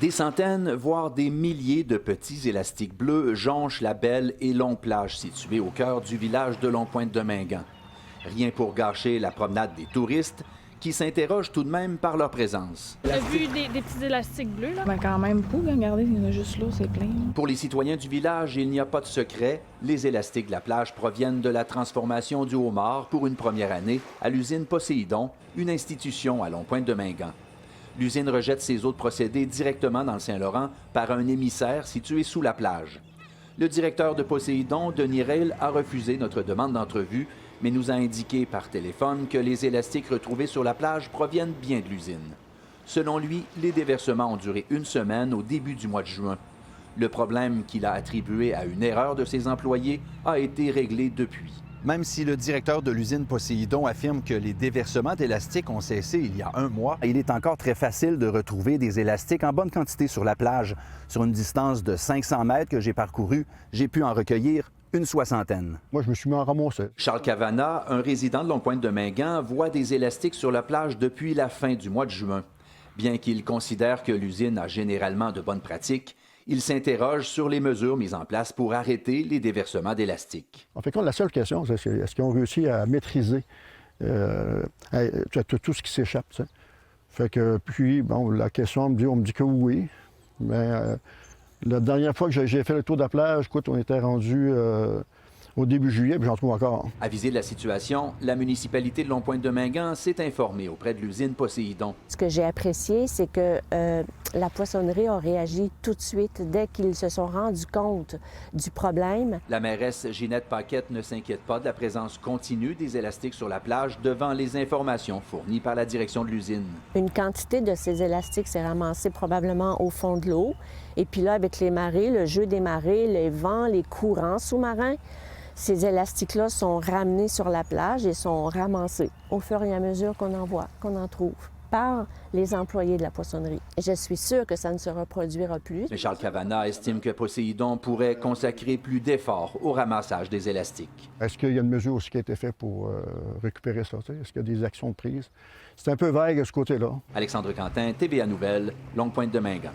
Des centaines, voire des milliers de petits élastiques bleus jonchent la belle et longue plage située au cœur du village de Longue-Pointe-de-Mingan. Rien pour gâcher la promenade des touristes qui s'interrogent tout de même par leur présence. On a vu des petits élastiques bleus, là. Ben quand même beaucoup, là. Regardez, il y en a juste là, c'est plein. Pour les citoyens du village, il n'y a pas de secret. Les élastiques de la plage proviennent de la transformation du homard pour une première année à l'usine Poséidon, une institution à Longue-Pointe-de-Mingan. L'usine rejette ses autres procédés directement dans le Saint-Laurent par un émissaire situé sous la plage. Le directeur de Poséidon, Denis Reil, a refusé notre demande d'entrevue, mais nous a indiqué par téléphone que les élastiques retrouvés sur la plage proviennent bien de l'usine. Selon lui, les déversements ont duré une semaine au début du mois de juin. Le problème qu'il a attribué à une erreur de ses employés a été réglé depuis. Même si le directeur de l'usine Poséidon affirme que les déversements d'élastiques ont cessé il y a un mois, il est encore très facile de retrouver des élastiques en bonne quantité sur la plage. Sur une distance de 500 mètres que j'ai parcourue, j'ai pu en recueillir une soixantaine. Moi, je me suis mis à ramasser. Charles Cavana, un résident de Longue-Pointe-de-Mingan, voit des élastiques sur la plage depuis la fin du mois de juin. Bien qu'il considère que l'usine a généralement de bonnes pratiques, il s'interroge sur les mesures mises en place pour arrêter les déversements d'élastiques. En fait, la seule question, c'est est-ce qu'ils ont réussi à maîtriser tout ce qui s'échappe, ça? Fait que, puis, bon, la question, on me dit que oui, mais la dernière fois que j'ai fait le tour de la plage, écoute, on était rendu au début juillet, puis j'en trouve encore. Avisée de la situation, la municipalité de Longue-Pointe-de-Mingan s'est informée auprès de l'usine Poséidon. Ce que j'ai apprécié, c'est que la poissonnerie a réagi tout de suite dès qu'ils se sont rendus compte du problème. La mairesse Ginette Paquette ne s'inquiète pas de la présence continue des élastiques sur la plage devant les informations fournies par la direction de l'usine. Une quantité de ces élastiques s'est ramassée probablement au fond de l'eau. Et puis là, avec les marées, le jeu des marées, les vents, les courants sous-marins, ces élastiques-là sont ramenés sur la plage et sont ramassés au fur et à mesure qu'on en voit, qu'on en trouve, par les employés de la poissonnerie. Et je suis sûre que ça ne se reproduira plus. Mais Charles Cavana estime que Poséidon pourrait consacrer plus d'efforts au ramassage des élastiques. Est-ce qu'il y a une mesure aussi qui a été faite pour récupérer ça? Est-ce qu'il y a des actions de prise? C'est un peu vague de ce côté-là. Alexandre Quentin, TVA Nouvelles, Longue-Pointe-de-Mingan.